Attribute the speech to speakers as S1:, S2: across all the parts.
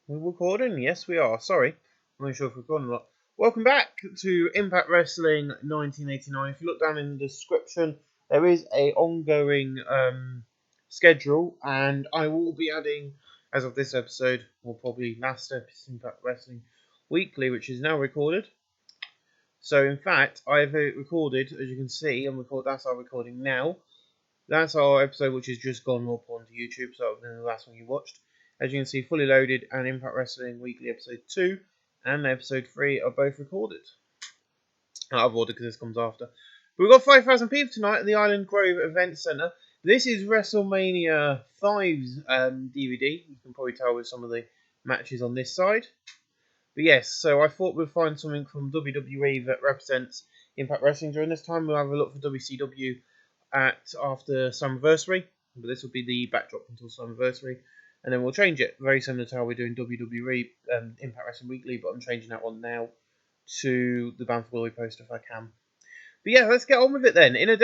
S1: We're recording? Yes, we are. Sorry. I'm not sure if we're recording or not. Welcome back to Impact Wrestling 1989. If you look down in the description, there is a ongoing schedule, and I will be adding, as of this episode, or probably last episode, Impact Wrestling Weekly, which is now recorded. So, in fact, I've recorded, as you can see, that's our recording now. That's our episode, which has just gone up onto YouTube, so than the last one you watched. As you can see, fully loaded and Impact Wrestling Weekly episode 2 and episode 3 are both recorded. Out of order because this comes after. But we've got 5,000 people tonight at the Island Grove Event Centre. This is WrestleMania 5's DVD. You can probably tell with some of the matches on this side. But yes, so I thought we'd find something from WWE that represents Impact Wrestling during this time. We'll have a look for WCW after Summerversary. But this will be the backdrop until Summerversary. And then we'll change it, very similar to how we're doing WWE Impact Wrestling Weekly, but I'm changing that one now to the Bound for Glory poster if I can. But yeah, let's get on with it then. In a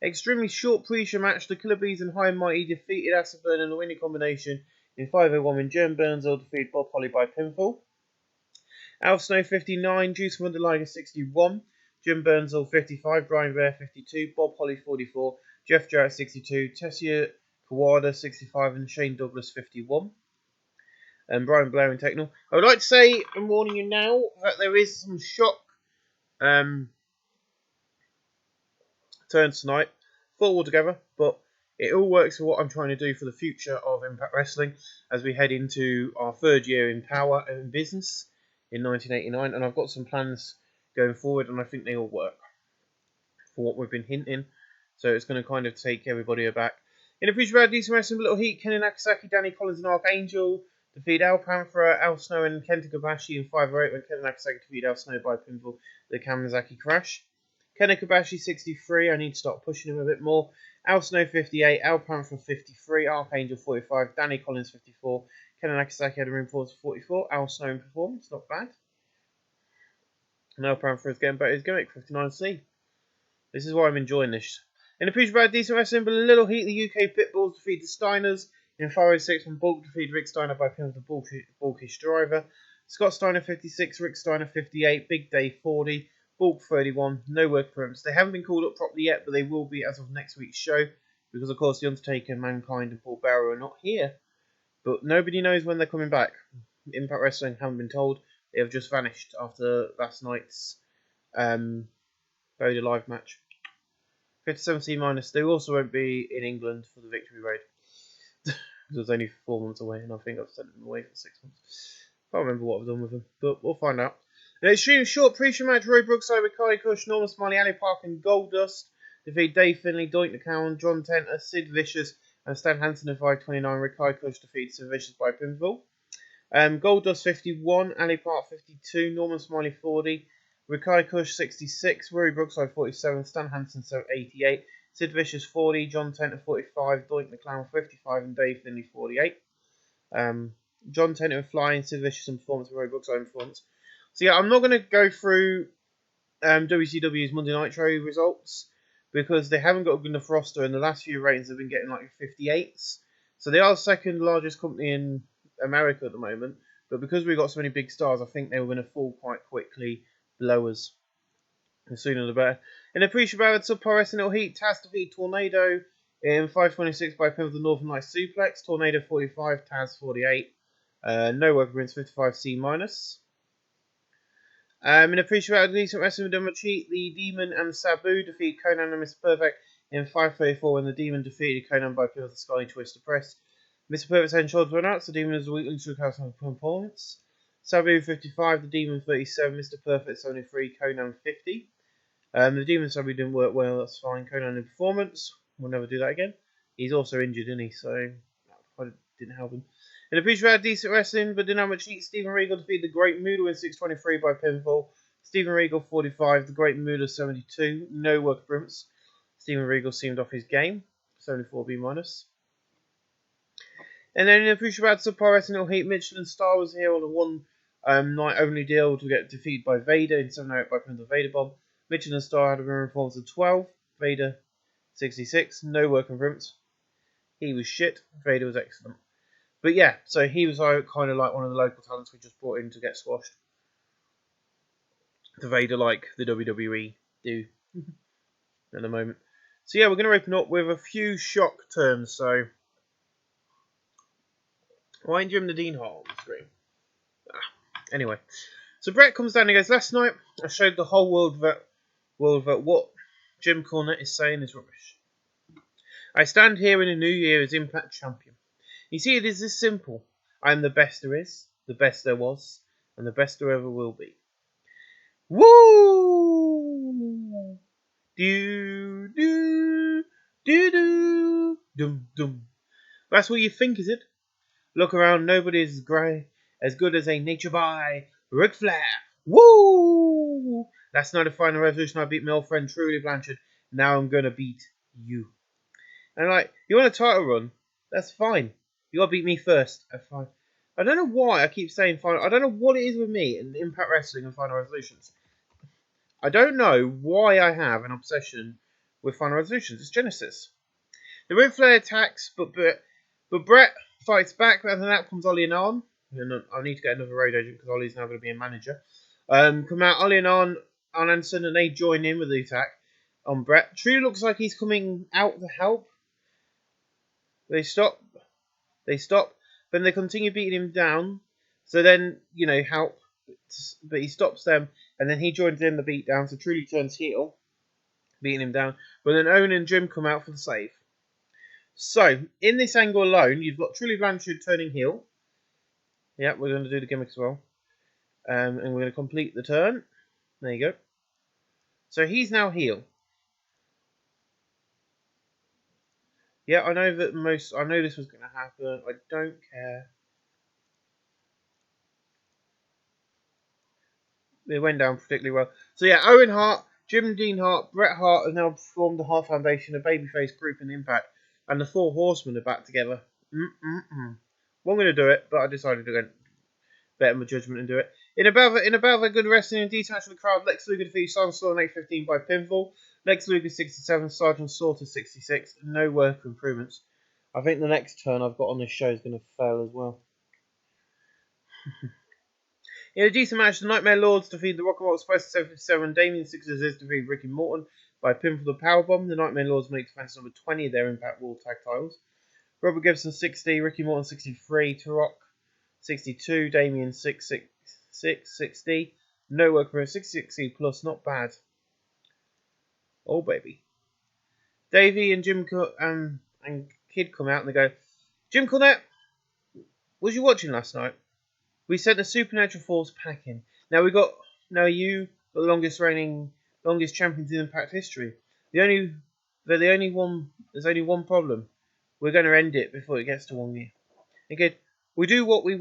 S1: extremely short pre-show match, the Killer Bees and High and Mighty defeated Asaburn in a winning combination in 501 when Jen Burnsville defeated Bob Holly by pinfall. Al Snow 59, Juice from Underliger 61, Jim Burnsville 55, Brian Bear 52, Bob Holly 44, Jeff Jarrett 62, Tessia Kawada 65 and Shane Douglas 51. And Brian Blair in Techno. I would like to say, I'm warning you now, that there is some shock turns tonight. Thought all together, but it all works for what I'm trying to do for the future of Impact Wrestling as we head into our third year in power and in business in 1989. And I've got some plans going forward, and I think they all work for what we've been hinting. So it's going to kind of take everybody aback. In a future about decent wrestling, Little Heat, Kenny Nakasaki, Danny Collins, and Archangel defeat Al Panther, Al Snow, and Kenta Kobashi in 508 when Kenny Nakasaki defeated Al Snow by pinfall, the Kamazaki Crash. Kenny Kobashi 63, I need to start pushing him a bit more. Al Snow 58, Al Panther 53, Archangel 45, Danny Collins 54, Kenny Nakasaki had a room for 44, Al Snow in performance, not bad. And Al Panther is getting better his gimmick, 59C. This is why I'm enjoying this. In a push about decent wrestling, but a Little Heat, the UK Pitbulls defeat the Steiners in 506 when Bulk defeated Rick Steiner by pin of the Bulkish Driver. Scott Steiner 56, Rick Steiner 58, Big Dave 40, Bulk 31, no work for him. They haven't been called up properly yet, but they will be as of next week's show because, of course, The Undertaker, Mankind, and Paul Bearer are not here. But nobody knows when they're coming back. Impact Wrestling haven't been told. They have just vanished after last night's Buried Alive match. 57C minus. They also won't be in England for the Victory Road. Because it was only 4 months away, and I think I've sent them away for 6 months. Can't remember what I've done with them, but we'll find out. An extremely short pre-show match, Roy Brookside with Kai Kush, Norman Smiley, Ali Park, and Goldust defeat Dave Finlay, Doink the Cowan, John Tenter, Sid Vicious, and Stan Hansen in 529. Rick Kai Kush defeated Sid Vicious by pinfall. Goldust 51, Ali Park 52, Norman Smiley 40. Rikai Kush 66, Rory Brookside 47, Stan Hansen 88, Sid Vicious 40, John Tenter 45, Doink the Clown 55, and Dave Finlay 48. John Tenter in flying, Sid Vicious in performance, and Rory Brookside in performance. So yeah, I'm not going to go through WCW's Monday Nitro results because they haven't got a good enough roster, and the last few ratings have been getting like 58s. So they are the second largest company in America at the moment, but because we've got so many big stars, I think they were going to fall quite quickly below us. The sooner the better. In a pre-show battle, Subpar Wrestling Little Heat, Taz defeat Tornado in 526 by pin of the Northern Lights Suplex. Tornado 45, Taz 48. No work against 55C minus. In a pre-show battle, Decent Wrestling with Demon Cheat, the Demon and Sabu defeat Conan and Mr. Perfect in 534 when the Demon defeated Conan by pin of the Sky Twister Press. Mr. Perfect's head and shoulders were announced. The Demon is a weakling to recover from performance. Sabu 55, the Demon 37, Mr. Perfect 73, Conan 50. The Demon Sabu didn't work well, that's fine. Conan in performance, we'll never do that again. He's also injured, isn't he? So that didn't help him. In a feature about decent wrestling, but didn't have much heat. Stephen Regal defeated the Great Muda in 623 by pinfall. Stephen Regal 45, the Great Muda 72, no work appearance. Stephen Regal seemed off his game, 74B minus. And then in a future about Subpar Wrestling Little Heat, Mitchell and Star was here on a one night only deal to get defeated by Vader in 708 by pin of the Vader Bomb. Mitchell and Star had a run performance of 12, Vader 66, no work appearance. He was shit, Vader was excellent. But yeah, so he was kind of like one of the local talents we just brought in to get squashed. The Vader like the WWE do at the moment. So yeah, we're going to open up with a few shock terms. So why ain't Jim the Dean Hart on the screen? Anyway, so Brett comes down and goes, last night I showed the whole world that what Jim Cornette is saying is rubbish. I stand here in a new year as Impact Champion. You see, it is this simple. I am the best there is, the best there was, and the best there ever will be. Woo! Do do do do dum dum. That's what you think, is it? Look around, nobody's grey as good as a nature boy, Ric Flair. Woo! Last night at Final Resolution, I beat my old friend Truly Blanchard. Now I'm gonna beat you. And like, you want a title run? That's fine. You gotta beat me first. That's fine. I don't know why I keep saying final. I don't know what it is with me and Impact Wrestling and Final Resolutions. I don't know why I have an obsession with Final Resolutions. It's Genesis. The Ric Flair attacks, but Brett fights back, and then out comes Ollie and Arn. I need to get another road agent because Ollie's now going to be a manager. Come out Ollie and Arn Anderson, and they join in with the attack on Brett. True looks like he's coming out to help. They stop, then they continue beating him down. So then, help, but he stops them, and then he joins in the beatdown. So Truly turns heel, beating him down. But then Owen and Jim come out for the save. So, in this angle alone, you've got Truly Blanchard turning heel. Yeah, we're going to do the gimmick as well. And we're going to complete the turn. There you go. So, he's now heel. Yeah, I know this was going to happen. I don't care. It went down particularly well. So, yeah, Owen Hart, Jim Dean Hart, Bret Hart have now formed the Hart Foundation, a babyface group in Impact. And the Four Horsemen are back together. Well, I'm going to do it, but I decided to go better my judgment and do it. In about the good wrestling and detached from the crowd, Lex Luger defeats Simon Storm 8:15 by pinfall. Lex Luger 67, Sergeant Slaughter 66. No work for improvements. I think the next turn I've got on this show is going to fail as well. In a decent match, the Nightmare Lords defeat the Rock and Roll Express 757. Damien 6 Aziz defeat Ricky Morton by pinfall the Powerbomb. The Nightmare Lords make defense number 20 of their Impact World Tag titles. Robert Gibson 60, Ricky Morton 63, Turok 62, Damien 60. No work for 660 plus, not bad. Oh baby. Davey and Jim and Kid come out and they go, Jim Cornette, was you watching last night? We sent the Supernatural Force packing. Now you the longest champions in Impact history. There's only one problem. We're going to end it before it gets to 1 year. Again, we do what we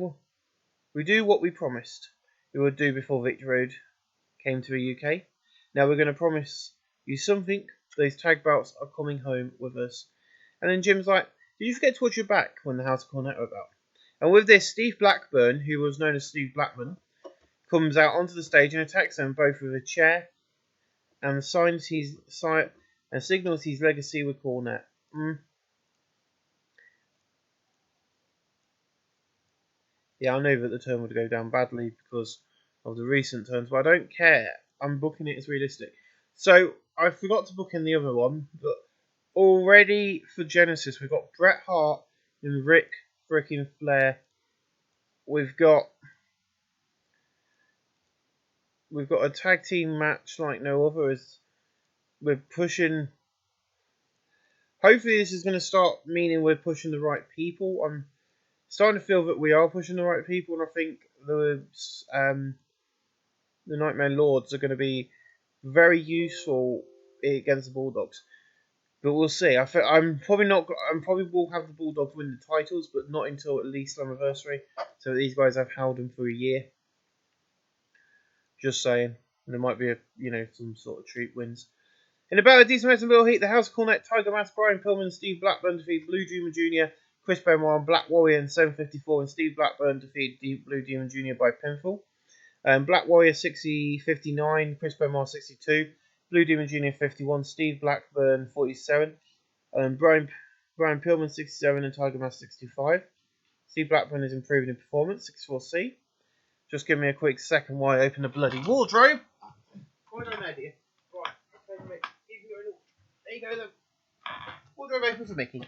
S1: promised we would do before Victory Road came to the UK. Now we're going to promise you something. Those tag belts are coming home with us. And then Jim's like, did you forget to watch your back when the House of Cornette were about? And with this, Steve Blackburn, who was known as Steve Blackman, comes out onto the stage and attacks them both with a chair and signals his legacy with Cornette. Yeah, I know that the turn would go down badly because of the recent turns, but I don't care. I'm booking it as realistic. So, I forgot to book in the other one, but already for Genesis, we've got Bret Hart and Ric freaking Flair. We've got a tag team match like no other. As we're pushing. Hopefully, this is going to start meaning we're pushing the right people. I'm starting to feel that we are pushing the right people, and I think the Nightmare Lords are going to be very useful against the Bulldogs. But we'll see. I probably will have the Bulldogs win the titles, but not until at least Slammiversary. So these guys have held them for a year. Just saying. There might be some sort of treat wins. In about a decent amount of middle heat, the House of Cornette, Tiger Mask, Brian Pillman, and Steve Blackburn defeat Blue Demon Jr., Chris Benoit, and Black Warrior in 7:54, and Steve Blackburn defeat Blue Demon Jr. by pinfall. Black Warrior 59, Chris Benoit 62, Blue Demon Jr. 51, Steve Blackburn 47, Brian Pillman 67, and Tiger Mask 65. See, Blackburn is improving in performance. 64C. Just give me a quick second while I open the bloody wardrobe. Right, okay, there you go then. Wardrobe open for Mickey.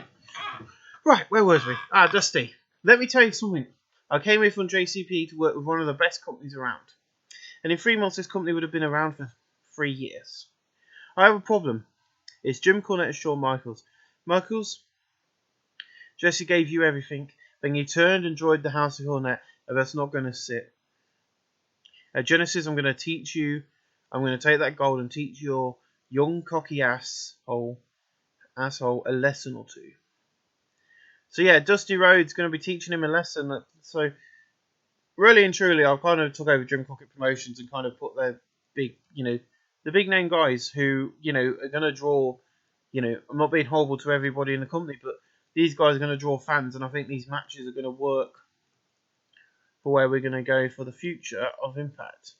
S1: Right, where was we? Dusty. Let me tell you something. I came here from JCP to work with one of the best companies around. And in 3 months, this company would have been around for 3 years. I have a problem. It's Jim Cornette and Shawn Michaels. Michaels, Jesse gave you everything. Then you turned and joined the House of Cornette, and that's not going to sit. At Genesis, I'm going to teach you. I'm going to take that gold and teach your young cocky asshole a lesson or two. So yeah, Dusty Rhodes going to be teaching him a lesson. So really and truly, I've kind of took over Jim Crockett Promotions and kind of put their big, the big name guys who, are going to draw, I'm not being horrible to everybody in the company, but these guys are going to draw fans, and I think these matches are going to work for where we're going to go for the future of Impact.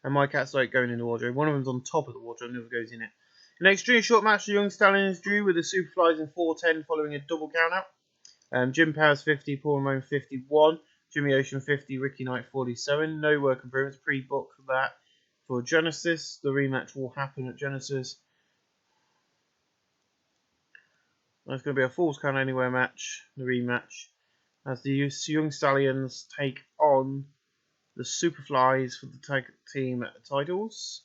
S1: And my cat's like going in the wardrobe. One of them's on top of the wardrobe, the other goes in it. In an extremely short match, the Young Stallions drew with the Superflies in 4:10 following a double countout. Jim Powers 50, Paul Ramon 51, Jimmy Ocean 50, Ricky Knight 47. No work improvements. Pre-book that for Genesis. The rematch will happen at Genesis. It's going to be a Falls Count Anywhere match. The rematch as the Young Stallions take on the Superflies for the tag team titles.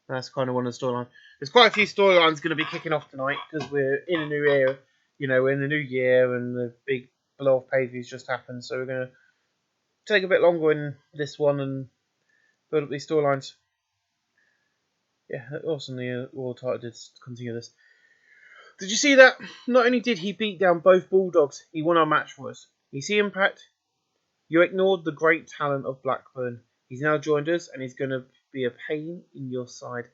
S1: That's kind of one of the storylines. There's quite a few storylines going to be kicking off tonight because we're in a new era. We're in the new year and the big blow-off pay-per-views just happened. So we're going to take a bit longer in this one and build up these storylines. Yeah, awesome. The World title did continue this. Did you see that? Not only did he beat down both Bulldogs, he won our match for us. You see Impact? You ignored the great talent of Blackburn. He's now joined us and he's going to be a pain in your side.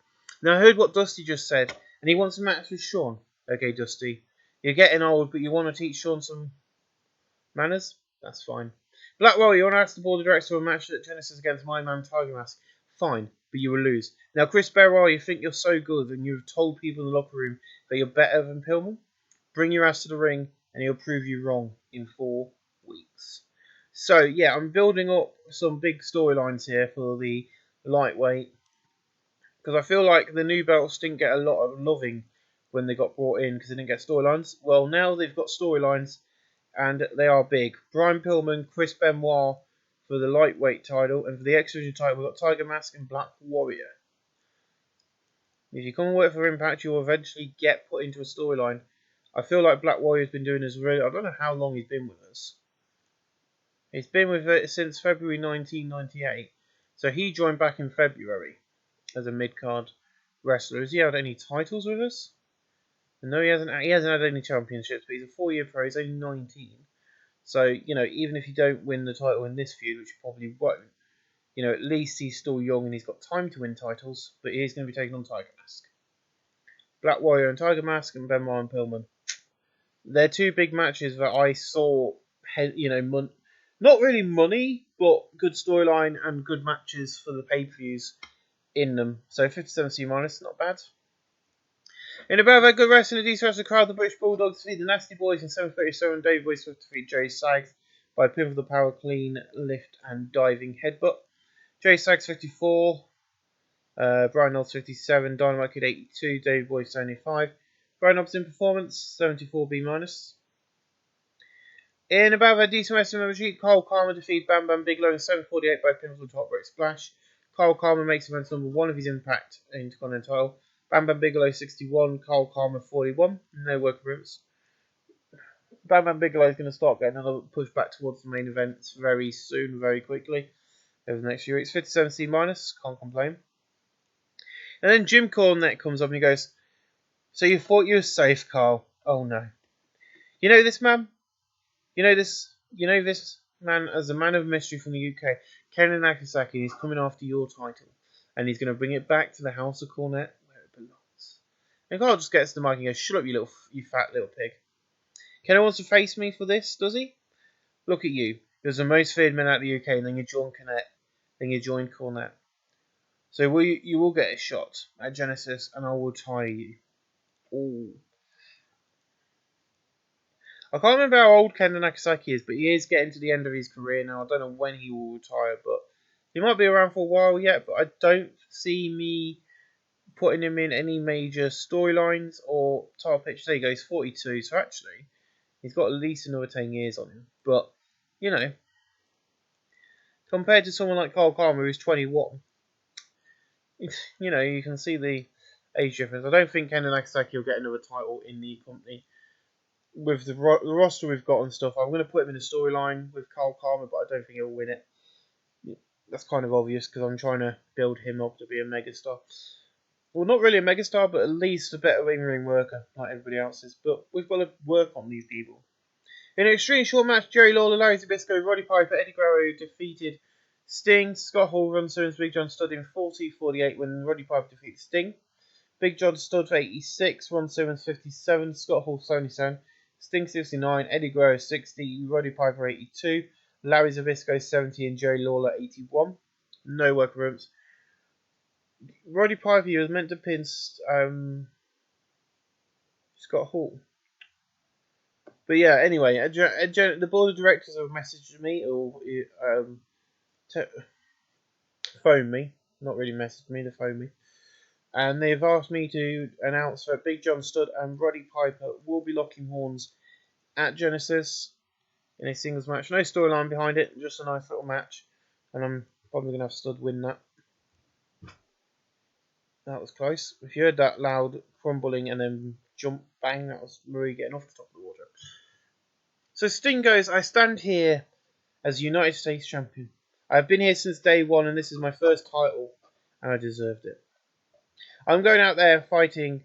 S1: Now I heard what Dusty just said and he wants a match with Shawn. Okay, Dusty. You're getting old but you want to teach Shawn some manners? That's fine. Black Warrior, you want to ask the board of directors for a match at Genesis against my man Tiger Mask? Fine, but you will lose. Now Chris Benoit, you think you're so good and you've told people in the locker room that you're better than Pillman? Bring your ass to the ring and he'll prove you wrong in 4 weeks. So, yeah, I'm building up some big storylines here for the lightweight. Because I feel like the new belts didn't get a lot of loving when they got brought in because they didn't get storylines. Well, now they've got storylines and they are big. Brian Pillman, Chris Benoit for the lightweight title. And for the X-Division title, we've got Tiger Mask and Black Warrior. If you come and work for Impact, you'll eventually get put into a storyline. I feel like Black Warrior's been doing this really... I don't know how long he's been with us. He's been with it since February 1998. So he joined back in February as a mid-card wrestler. Has he had any titles with us? No, he hasn't had any championships, but he's a 4-year pro. He's only 19. So, even if you don't win the title in this feud, which you probably won't, at least he's still young and he's got time to win titles, but he's going to be taking on Tiger Mask. Black Warrior and Tiger Mask and Benoit and Pillman. They're 2 big matches that I saw, not really money, but good storyline and good matches for the pay-per-views in them. So 57C minus, not bad. In a bit of good wrestling, the DC wrestling crowd, the British Bulldogs defeat the Nasty Boys in 7:37. Dave Boy Swift defeat Jerry Sags by pin for the power clean, lift and diving headbutt. Jerry Sags 54, Brian Knowles 57, Dynamite Kid 82, Dave Boy 75. Brian Knowles in performance 74B minus. In about a decent wrestling membership, Kyle Karma defeated Bam Bam Bigelow in 7:48 by pinfall top rope splash. Kyle Karma makes events number 1 of his Impact Intercontinental title. Bam Bam Bigelow 61, Kyle Karma 41. No work improvements. Bam Bam Bigelow is going to start getting another push back towards the main events very soon, very quickly. Over the next few weeks. 57C minus, can't complain. And then Jim Cornette comes up and he goes, "So you thought you were safe, Carl? Oh no. You know this man? You know this man as a man of mystery from the UK, Ken Nagasaki, he's coming after your title. And he's going to bring it back to the House of Cornette where it belongs." And Carl just gets to the mic and goes, "Shut up, you fat little pig. Ken wants to face me for this, does he? Look at you. You're the most feared man out of the UK, and then you join Cornette. So you will get a shot at Genesis, and I will tie you. Ooh. I can't remember how old Kendo Nagasaki is, but he is getting to the end of his career now. I don't know when he will retire, but he might be around for a while yet. But I don't see me putting him in any major storylines or title pictures. There you go, he's 42, so actually he's got at least another 10 years on him. But, you know, compared to someone like Carl Kama, who's 21, you know, you can see the age difference. I don't think Kendo Nagasaki will get another title in the company. With the roster we've got and stuff, I'm going to put him in a storyline with Carl Kama, but I don't think he'll win it. That's kind of obvious because I'm trying to build him up to be a megastar. Well, not really a megastar, but at least a better ring worker like everybody else is. But we've got to work on these people. In an extremely short match, Jerry Lawler, Larry Zbyszko, Roddy Piper, Eddie Guerrero defeated Sting. Scott Hall, Ron Simmons, Big John Studd in 40-48 when Roddy Piper defeated Sting. Big John Studd for 86, Ron Simmons 57, Scott Hall 77, Sting 69, Eddie Guerrero 60, Roddy Piper 82, Larry Zbyszko 70 and Jerry Lawler 81. No workarounds. Roddy Piper, he was meant to pin Scott Hall. But yeah, anyway, the board of directors have messaged me or phoned me. Not really messaged me, they phoned me. And they've asked me to announce that Big John Studd and Roddy Piper will be locking horns at Genesis in a singles match. No storyline behind it, just a nice little match. And I'm probably going to have Studd win that. That was close. If you heard that loud crumbling and then jump bang, that was Marie getting off the top of the water. So Sting goes, I stand here as United States Champion. I've been here since day one and this is my first title and I deserved it. I'm going out there fighting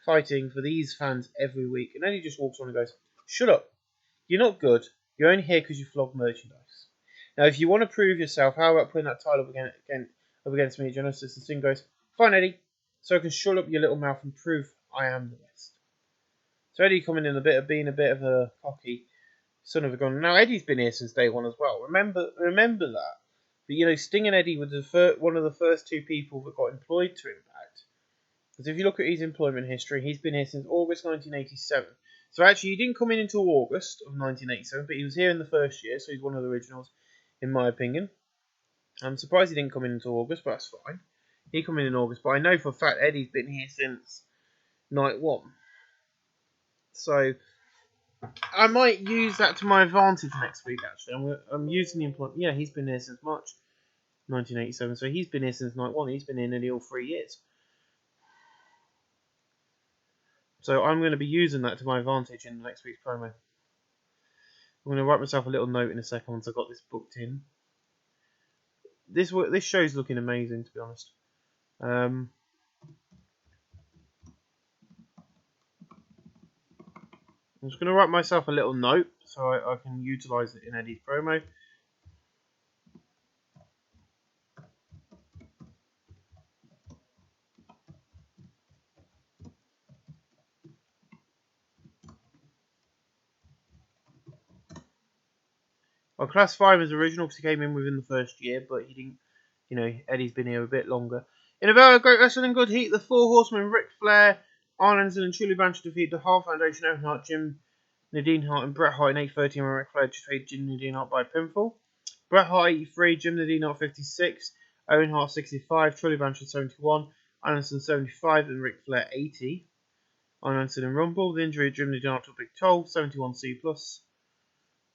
S1: for these fans every week. And then he just walks on and goes, shut up. You're not good. You're only here because you flog merchandise. Now, if you want to prove yourself, how about putting that title up against me at Genesis? And Sting goes, fine, Eddie. So I can shut up your little mouth and prove I am the best. So Eddie coming in being a bit of a cocky son of a gun. Now, Eddie's been here since day one as well. Remember that. But, you know, Sting and Eddie were one of the first two people that got employed to Impact. Because if you look at his employment history, he's been here since August 1987. So actually, he didn't come in until August of 1987, but he was here in the first year, so he's one of the originals, in my opinion. I'm surprised he didn't come in until August, but that's fine. He come in August, but I know for a fact Eddie's been here since night one. So I might use that to my advantage next week, actually. I'm using the employment. Yeah, he's been here since March 1987, so he's been here since night one. He's been here nearly all 3 years. So I'm going to be using that to my advantage in the next week's promo. I'm going to write myself a little note in a second once I've got this booked in. This show's looking amazing, to be honest. I'm just going to write myself a little note so I can utilise it in Eddie's promo. I'll classify him as original because he came in within the first year, but he didn't, you know, Eddie's been here a bit longer. In a very great wrestling good heat, the Four Horsemen, Ric Flair, Arn Anderson and Tully Blanchard defeated the Hart Foundation, Owen Hart, Jim Nadine Hart and Bret Hart in 8:30 when Ric Flair defeated Jim Nadine Hart by pinfall. Bret Hart 83, Jim Nadine Hart 56, Owen Hart 65, Tully Blanchard 71, Anderson 75 and Ric Flair 80. Arn Anderson and Rumble, the injury of Jim Nadine Hart took a big toll, 71C+.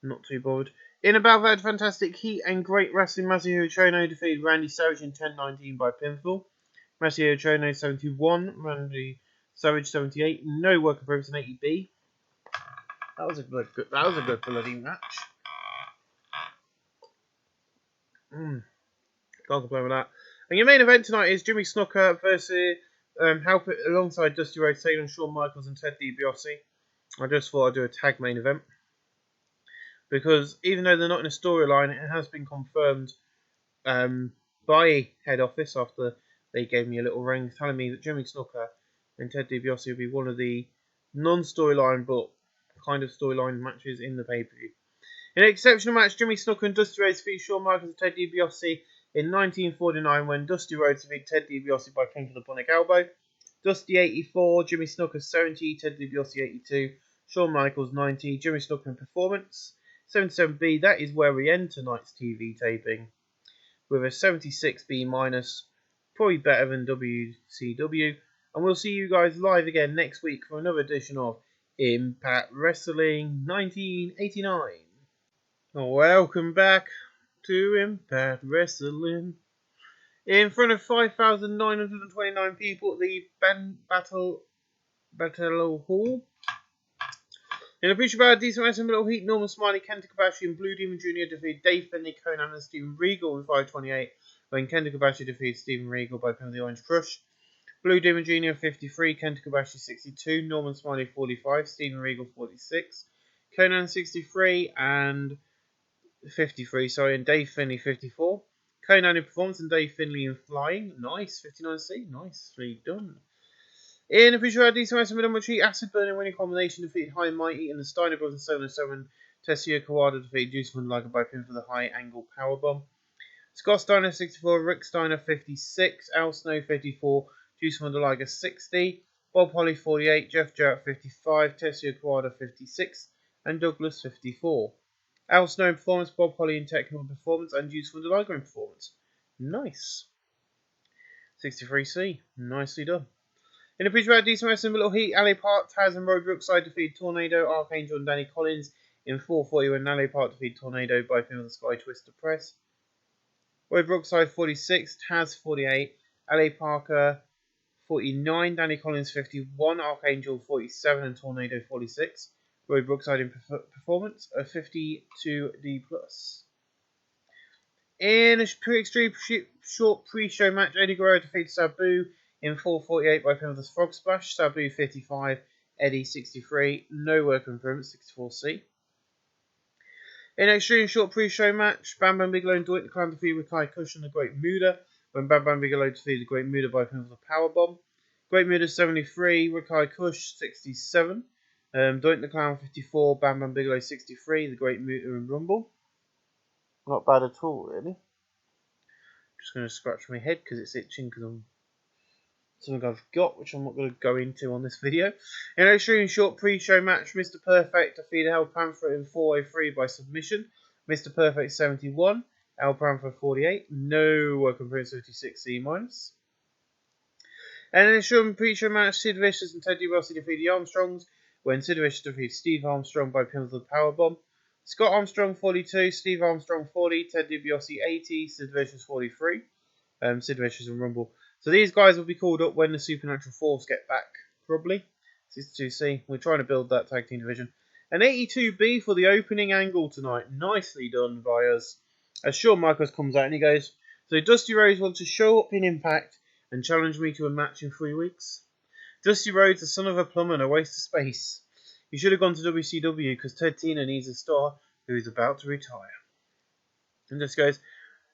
S1: Not too bothered. In a battle that had fantastic heat and great wrestling, Masahiro Chono defeated Randy Savage in 10:19 by pinfall. Masahiro Chono 71, Randy Savage 78. No work improvements in 80B. That was a good bloody match. Can't complain with that. And your main event tonight is Jimmy Snuka versus alongside Dusty Rhodes, Taylor, Shawn Michaels, and Ted DiBiase. I just thought I'd do a tag main event. Because even though they're not in a storyline, it has been confirmed by head office after they gave me a little ring telling me that Jimmy Snuka and Ted DiBiase will be one of the non-storyline but kind of storyline matches in the pay-per-view. In an exceptional match, Jimmy Snuka and Dusty Rhodes defeat Shawn Michaels and Ted DiBiase In 1949, when Dusty Rhodes defeated Ted DiBiase by pinning to the Bionic Elbow. Dusty 84, Jimmy Snuka 70, Ted DiBiase 82, Shawn Michaels 90, Jimmy Snuka in Performance. 77B, that is where we end tonight's TV taping, with a 76B minus, probably better than WCW. And we'll see you guys live again next week for another edition of Impact Wrestling 1989. Welcome back to Impact Wrestling. In front of 5,929 people at the Battle Hall. In a push about a decent wrestling middle heat, Norman Smiley, Kenta Kobashi and Blue Demon Jr. defeated Dave Finlay, Conan and Steven Regal in 5:28, when Kenta Kobashi defeated Steven Regal by pin of the Orange Crush. Blue Demon Jr. 53, Kenta Kobashi 62, Norman Smiley 45, Steven Regal 46, Conan 63 and 53, and Dave Finlay 54. Conan in Performance and Dave Finlay in Flying. Nice, 59C, nicely done. In a picture of decent wrestling middle heat, Acid Burning winning combination defeated High and Mighty and the Steiner Brothers 707. Tetsuya Kawada defeated Juice Liger by pin for the high angle powerbomb. Scott Steiner 64, Rick Steiner 56, Al Snow 54, Juice Liger 60, Bob Holly 48, Jeff Jarrett 55, Tetsuya Kawada 56, and Douglas 54. Al Snow in Performance, Bob Holly in Technical Performance, and Juice Liger in Performance. Nice. 63C, nicely done. In a picture of decent wrestling middle heat, Ali Park, Taz and Road Brookside defeated Tornado, Archangel and Danny Collins in 4:40 when Ali Park defeated Tornado by pin of the Sky Twister Press. Road Brookside 46, Taz 48, Ali Parker 49, Danny Collins 51, Archangel 47 and Tornado 46. Road Brookside in Performance a 52D+. In a extreme short pre-show match, Eddie Guerrero defeated Sabu in 4:48 by pin of the Frog Splash. Sabu 55, Eddie 63. No work improvement, 64C. In an extreme short pre-show match, Bam Bam Bigelow and Doink the Clown defeated Kai Kush and the Great Muda when Bam Bam Bigelow defeated the Great Muda by pin of the Powerbomb. Great Muda 73, Rikai Kush 67. Doink the Clown 54, Bam Bam Bigelow 63, the Great Muta and Rumble. Not bad at all, really. Just going to scratch my head because it's itching because I'm something I've got, which I'm not going to go into on this video. In an extremely short pre-show match, Mr. Perfect defeated El Panther in 4:03 by submission. Mr. Perfect 71, El Panther 48. No work on 56C minus. And in an extreme pre-show match, Sid Vicious and Ted DiBiase defeated the Armstrongs when Sid Vicious defeated Steve Armstrong by pin of the Powerbomb. Scott Armstrong 42, Steve Armstrong 40, Ted DiBiase 80, Sid Vicious 43. Sid Vicious and Rumble. So these guys will be called up when the Supernatural Force get back, probably. 62C. We're trying to build that tag team division. An 82B for the opening angle tonight. Nicely done by us. As Shawn Michaels comes out and he goes, so Dusty Rhodes wants to show up in Impact and challenge me to a match in 3 weeks. Dusty Rhodes, the son of a plumber and a waste of space. You should have gone to WCW because Ted Tina needs a star who is about to retire. And just goes,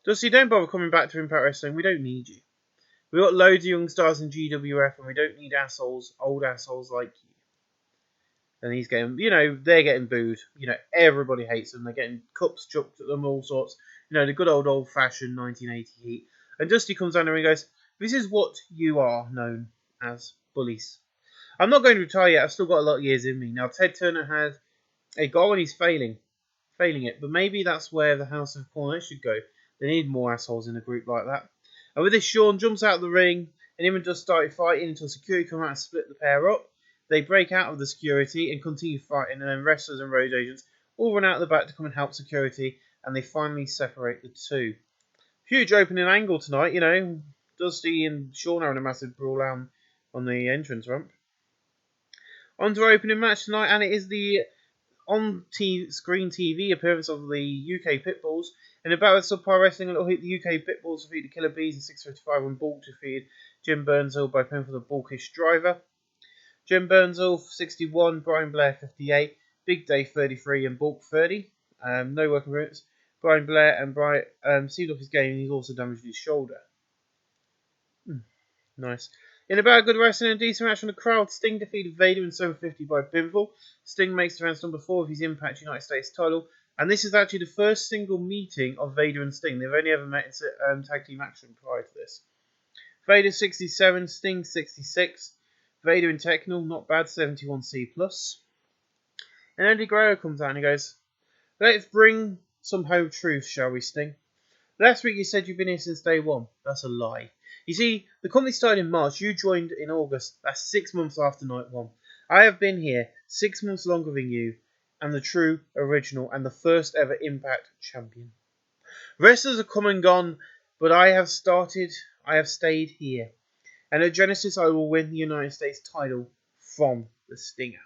S1: Dusty, don't bother coming back to Impact Wrestling. We don't need you. We've got loads of young stars in GWF and we don't need assholes, old assholes like you. And he's getting, they're getting booed. Everybody hates them. They're getting cups chucked at them, all sorts. The good old-fashioned 1980 heat. And Dusty comes down there and goes, this is what you are known as, bullies. I'm not going to retire yet. I've still got a lot of years in me. Now, Ted Turner had a goal and he's failing it. But maybe that's where the House of Cornette should go. They need more assholes in a group like that. And with this, Shawn jumps out of the ring and him and Dust started fighting until security come out and split the pair up. They break out of the security and continue fighting, and then wrestlers and road agents all run out the back to come and help security, and they finally separate the two. Huge opening angle tonight, Dusty and Shawn are in a massive brawl on the entrance ramp. On to our opening match tonight, and it is the on-screen TV appearance of the UK Pitbulls. In a battle with Subpar Wrestling, it'll hit the UK Pitbulls defeated Killer Bees in 6:55 when Bulk defeated Jim Burnsville by pin for the Bulkish Driver. Jim Burnsville 61, Brian Blair 58, Big Dave 33 and Bulk 30. No working routes. Brian Blair and Brian sealed off his game and he's also damaged his shoulder. Nice. In a battle good wrestling and a decent match from the crowd, Sting defeated Vader in 7:50 by pinfall. Sting makes defense number 4 of his Impact United States title And this is actually the first single meeting of Vader and Sting. They've only ever met in tag team action prior to this. Vader 67, Sting 66. Vader in Technical, not bad, 71C+. And Eddie Guerrero comes out and he goes, let's bring some home truth, shall we, Sting? Last week you said you've been here since day one. That's a lie. You see, the company started in March, you joined in August. That's 6 months after night one. I have been here 6 months longer than you, and the true, original, and the first ever Impact champion. Wrestlers have come and gone, but I have stayed here. And at Genesis I will win the United States title from the Stinger.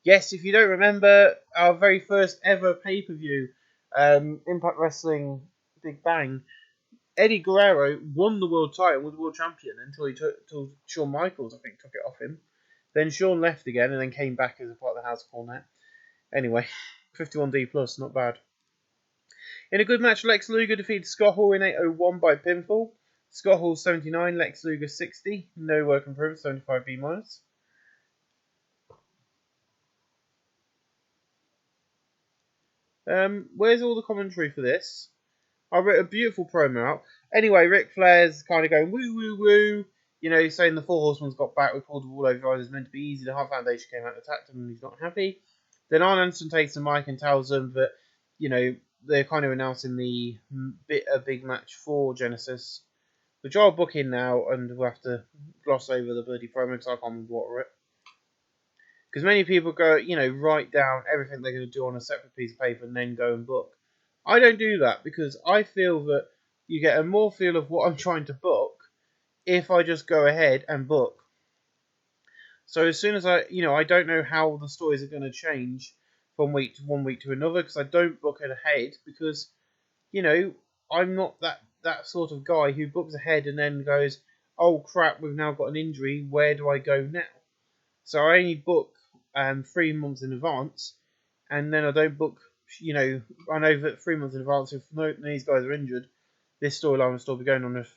S1: Yes, if you don't remember, our very first ever pay-per-view, Impact Wrestling Big Bang, Eddie Guerrero won the world title, was the world champion, until Shawn Michaels, I think, took it off him. Then Shawn left again and then came back as a part of the House of Cornette. Anyway, 51D+, not bad. In a good match, Lex Luger defeated Scott Hall in 801 by pinfall. Scott Hall 79, Lex Luger 60. No work improvement, 75B-. Where's all the commentary for this? I wrote a beautiful promo out. Anyway, Ric Flair's kind of going woo woo woo. You know, saying the Four Horsemen's got back. We pulled the wall over eyes. It's meant to be easy. The Hart Foundation came out and attacked him, and he's not happy. Then Arn Anderson takes the mic and tells them that, you know, they're kind of announcing a big match for Genesis, which I'll book in now, and we'll have to gloss over the bloody promo because I can't remember what it. Because many people go, you know, write down everything they're going to do on a separate piece of paper and then go and book. I don't do that because I feel that you get a more feel of what I'm trying to book if I just go ahead and book. So as soon as I don't know how the stories are going to change from one week to another because I don't book it ahead because, you know, I'm not that sort of guy who books ahead and then goes, oh crap, we've now got an injury, where do I go now? So I only book 3 months in advance, and then I don't book, you know, I know that 3 months in advance, if none of these guys are injured, this storyline will still be going on. If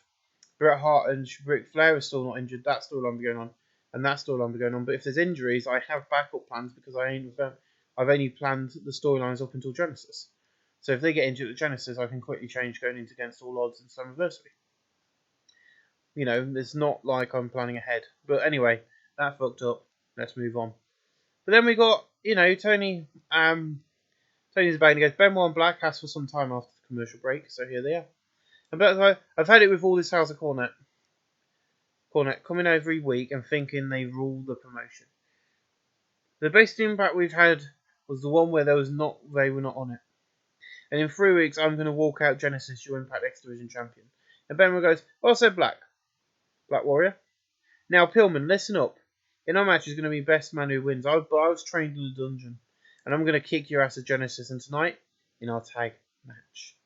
S1: Bret Hart and Ric Flair are still not injured, that storyline will be going on, and that storyline will be going on. But if there's injuries, I have backup plans because I've only planned the storylines up until Genesis. So if they get injured at Genesis, I can quickly change going into Against All Odds and Slammiversary. You know, it's not like I'm planning ahead. But anyway, that fucked up. Let's move on. But then we got, you know, Tony's back and he goes, Benoit and Black asked for some time after the commercial break, so here they are. And I've had it with all this House of Cornette coming every week and thinking they rule the promotion. The best impact we've had was the one where they were not on it. And in 3 weeks, I'm going to walk out Genesis, your Impact X Division champion. And Benoit goes, well said, Black Warrior. Now, Pillman, listen up. In our match is going to be best man who wins. I was trained in a dungeon. And I'm going to kick your ass at Genesis. And tonight, in our tag match.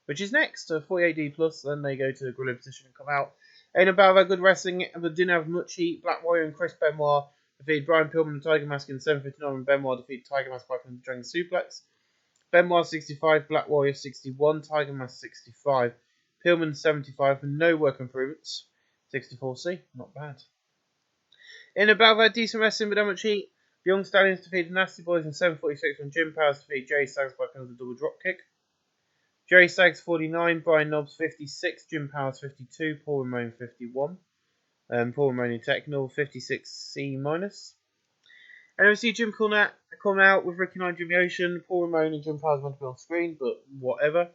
S1: Which is next to 48D+. Then they go to the gorilla position and come out. In about that good wrestling, but didn't have much heat. Black Warrior and Chris Benoit defeated Brian Pillman and Tiger Mask in 7:59. And Benoit defeated Tiger Mask by the Dragon Suplex. Benoit 65, Black Warrior 61, Tiger Mask 65, Pillman 75, and no work improvements. 64C, not bad. In about that decent wrestling but not much heat, the Young Stallions defeated Nasty Boys in 7:46 when Jim Powers defeated Jerry Sags by another double dropkick. Jerry Sags 49, Brian Knobbs 56, Jim Powers 52, Paul Ramone 51. Paul Ramone in Technical 56C-. And we see Jim Cornette come out with Ricky Knight, Jimmy Ocean, Paul Ramone and Jim Powers want to be on screen, but whatever.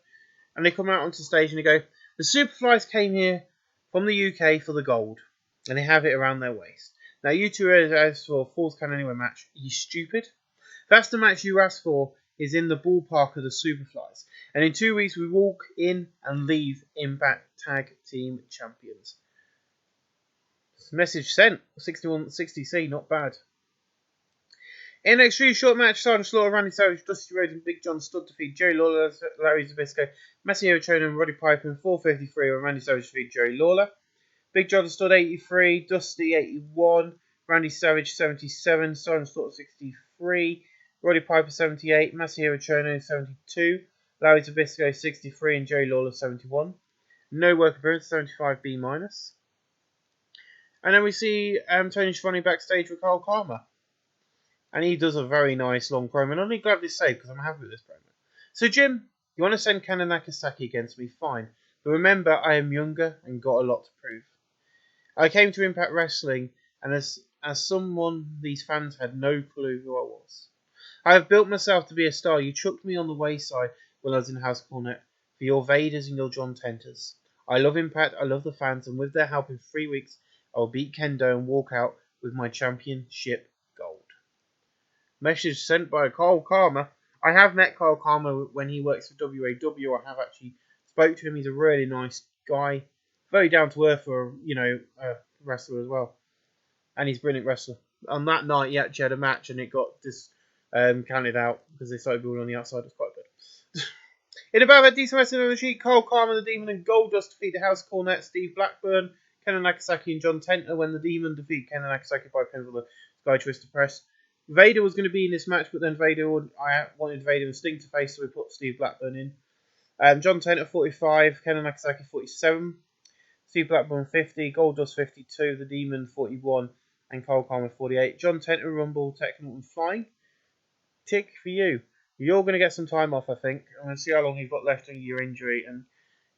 S1: And they come out onto stage and they go, the Superflies came here from the UK for the gold. And they have it around their waist. Now you two are asked for a Falls Count Anywhere match. Are you stupid? That's the match you asked for is in the ballpark of the Superflies. And in 2 weeks we walk in and leave Impact Tag Team Champions. Message sent. 60C, not bad. In an extremely short match, Sergeant Slaughter, Randy Savage, Dusty Rhodes, and Big John Studd defeat Jerry Lawler, Larry Zbyszko, Masahiro Chono, and Roddy Piper in 4:53 when Randy Savage defeated Jerry Lawler. Big John Studd 83, Dusty 81, Randy Savage 77, Sergeant Slaughter 63, Roddy Piper 78, Masahiro Chono 72, Larry Zbyszko 63, and Jerry Lawler 71. No work appearance, 75B-. And then we see Tony Schiavone backstage with Carl Karma. And he does a very nice long promo. And I'm only glad this saved because I'm happy with this promo. So, Jim, you want to send Ken and Nagasaki against me? Fine. But remember, I am younger and got a lot to prove. I came to Impact Wrestling, and as someone these fans had no clue who I was. I have built myself to be a star. You chucked me on the wayside when I was in House Cornet for your Vaders and your John Tenters. I love Impact, I love the fans, and with their help in 3 weeks, I will beat Kendo and walk out with my championship gold. Message sent by Kyle Karma. I have met Kyle Karma when he works for WAW. I have actually spoke to him. He's a really nice guy. Very down to earth for, a wrestler as well. And he's a brilliant wrestler. On that night, he actually had a match and it got counted out because they started building on the outside. It was quite good. In about that decent wrestling on the sheet, Cole Karma, the Demon, and Goldust defeat the House Cornet, Steve Blackburn, Ken Nagasaki, and John Tenter when the Demon defeat Ken Nagasaki by pinfall the Sky Twister Press. Vader was going to be in this match, but then I wanted Vader and Sting to face, so we put Steve Blackburn in. John Tenter 45, Ken Nagasaki 47, Steve Blackburn 50, Goldust 52, the Demon 41, and Cole Karma 48. John Tenter, Rumble, Technical, and Flying. Tick for you. You're going to get some time off, I think. I'm going to see how long you've got left in your injury, and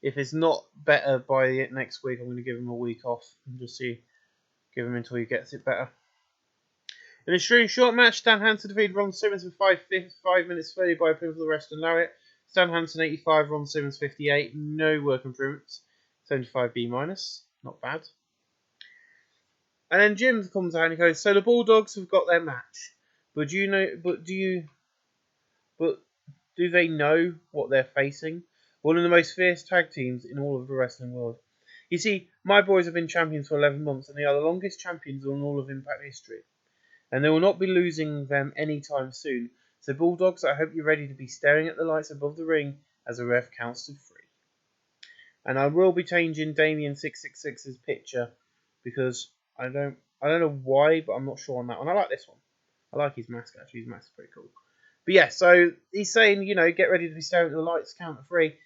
S1: if it's not better by next week, I'm going to give him a week off and just give him until he gets it better. In a extreme short match, Stan Hansen defeated Ron Simmons in 5 minutes 30 by a pin for the rest and Lariat. Stan Hansen 85, Ron Simmons 58. No work improvements. 75 B-. Not bad. And then Jim comes out and he goes, so the Bulldogs have got their match. But do they know what they're facing? One of the most fierce tag teams in all of the wrestling world. You see, my boys have been champions for 11 months and they are the longest champions in all of Impact history. And they will not be losing them anytime soon. So Bulldogs, I hope you're ready to be staring at the lights above the ring as the ref counts to 3. And I will be changing Damien 666's picture because I don't know why, but I'm not sure on that one. I like this one. I like his mask actually. His mask is pretty cool. But yeah, so he's saying, get ready to be staring at the lights, count to 3.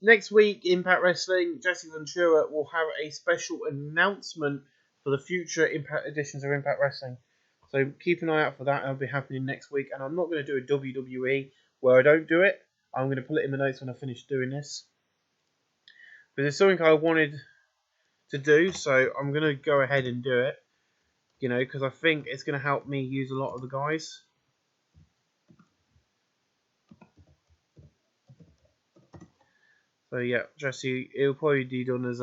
S1: Next week, Impact Wrestling, Jesse Ventura will have a special announcement for the future Impact editions of Impact Wrestling. So keep an eye out for that. It'll be happening next week. And I'm not going to do a WWE where I don't do it. I'm going to put it in the notes when I finish doing this. But there's something I wanted to do, so I'm going to go ahead and do it. Because I think it's going to help me use a lot of the guys. So yeah, Jesse, it'll probably be done as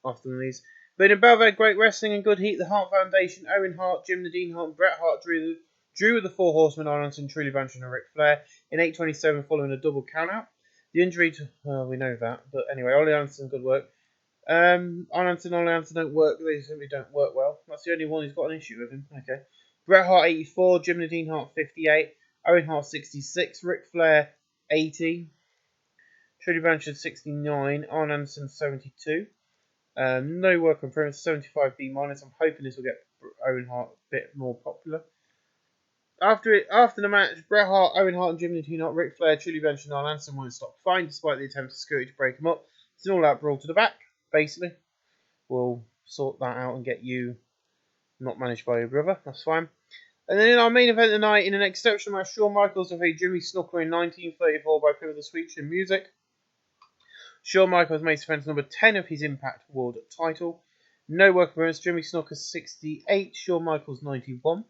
S1: often these. But in Belvedere, great wrestling and good heat, the Hart Foundation, Owen Hart, Jim the Dean Hart, Bret Hart drew with the Four Horsemen, Arn, Truly Blanchard and Ric Flair in 8:27 following a double countout. The injury to, we know that, but anyway, Ollie Anderson, good work. Arn and Ollie Anderson don't work, they simply don't work well. That's the only one who's got an issue with him. Okay. Bret Hart 84, Jim the Dean Hart 58, Owen Hart 66, Ric Flair 80. Trudy Blanchard 69, Arn Anderson 72. No work improvement, 75 B-. I'm hoping this will get Owen Hart a bit more popular. After the match, Bret Hart, Owen Hart, and Jimmy Dean Hart, Ric Flair, Trudy Blanchard, and Arn Anderson won't stop fighting despite the attempt of security to break him up. It's an all-out brawl to the back, basically. We'll sort that out and get you not managed by your brother. That's fine. And then in our main event tonight, in an exceptional match, Shawn Michaels defeated Jimmy Snooker in 1934 by pin with the Sweet Chin Music. Shawn Michaels makes defense number 10 of his Impact World title. No work appearance. Jimmy Snooker 68, Shawn Michaels 91.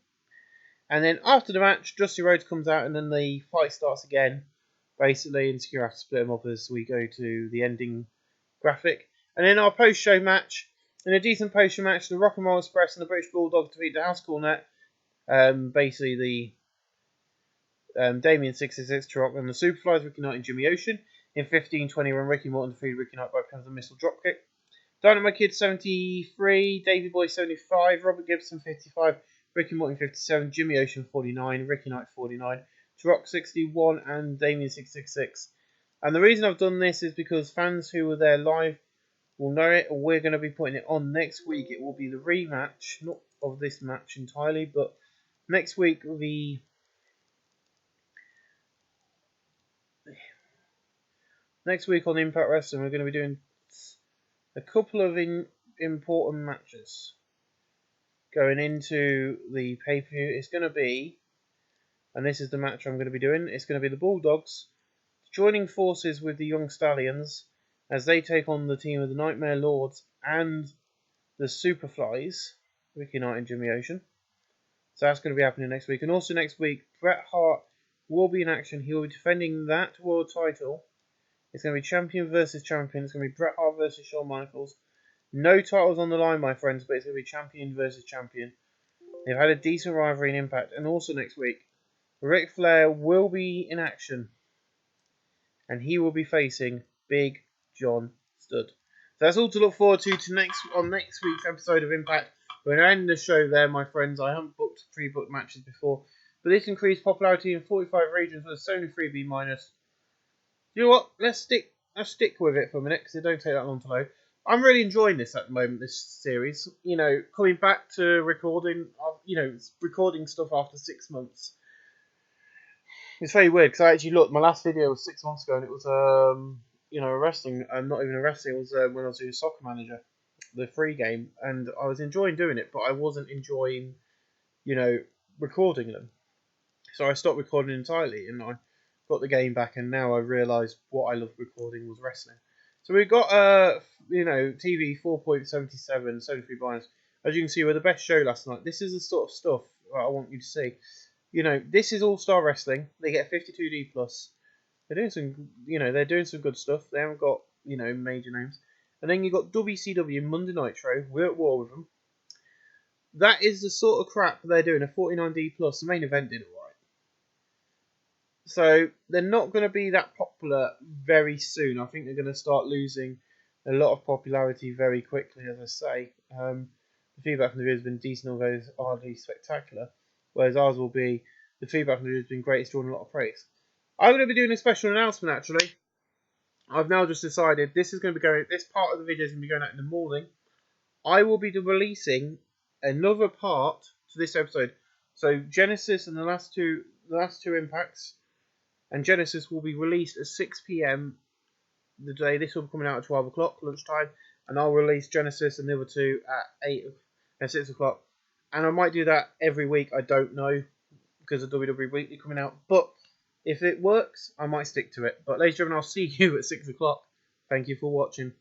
S1: And then after the match, Dusty Rhodes comes out and then the fight starts again. Basically, and you have to split them up as we go to the ending graphic. And in our post-show match, in a decent post-show match, the Rock and Roll Express and the British Bulldogs defeat the House Cornet. Basically the Damien 666 Turok and the Superflies, Ricky Knight and Jimmy Ocean. In 15-20 when Ricky Morton defeated Ricky Knight by pin of missile dropkick. Dynamite Kid 73, Davey Boy 75, Robert Gibson 55, Ricky Morton 57, Jimmy Ocean 49, Ricky Knight 49, Turok 61 and Damien 666. And the reason I've done this is because fans who were there live will know it, or we're going to be putting it on next week. It will be the rematch, not of this match entirely, but next week Next week on Impact Wrestling, we're going to be doing a couple of important matches going into the pay-per-view. It's going to be, and this is the match I'm going to be doing, it's going to be the Bulldogs joining forces with the Young Stallions as they take on the team of the Nightmare Lords and the Superflies, Ricky Knight and Jimmy Ocean. So that's going to be happening next week. And also next week, Bret Hart will be in action. He will be defending that world title. It's going to be champion versus champion. It's going to be Bret Hart versus Shawn Michaels. No titles on the line, my friends, but it's going to be champion versus champion. They've had a decent rivalry in Impact. And also next week, Ric Flair will be in action. And he will be facing Big John Studd. So that's all to look forward to next week's episode of Impact. We're going to end the show there, my friends. I haven't booked pre-booked matches before. But this increased popularity in 45 regions with a Sony 3B minus. You know what? Let's stick with it for a minute because it don't take that long to load. I'm really enjoying this at the moment, this series. You know, coming back to recording, recording stuff after 6 months. It's very weird because I actually looked. My last video was 6 months ago, and it was wrestling. Not even a wrestling. It was when I was doing Soccer Manager, the free game, and I was enjoying doing it, but I wasn't enjoying, recording them. So I stopped recording entirely, and I got the game back, and now I realised what I loved recording was wrestling. So we got TV 4.77, 73 blinds. As you can see, we're the best show last night. This is the sort of stuff I want you to see. This is All Star Wrestling. They get 52D plus. They're doing some good stuff. They haven't got major names. And then you got WCW Monday Nitro. We're at war with them. That is the sort of crap they're doing. A 49D plus. The main event did alright. So they're not going to be that popular very soon. I think they're going to start losing a lot of popularity very quickly. As I say, the feedback from the video has been decent, although it's hardly spectacular. Whereas ours will be, the feedback from the video has been great. It's drawn a lot of praise. I'm going to be doing a special announcement actually. I've now just decided this part of the video is going to be going out in the morning. I will be releasing another part to this episode. So Genesis and the last two Impacts, and Genesis will be released at 6 PM the day. This will be coming out at 12 o'clock lunchtime, and I'll release Genesis and the other two at 6 o'clock. And I might do that every week. I don't know because of WWE Weekly coming out, but if it works, I might stick to it. But ladies and gentlemen, I'll see you at 6 o'clock. Thank you for watching.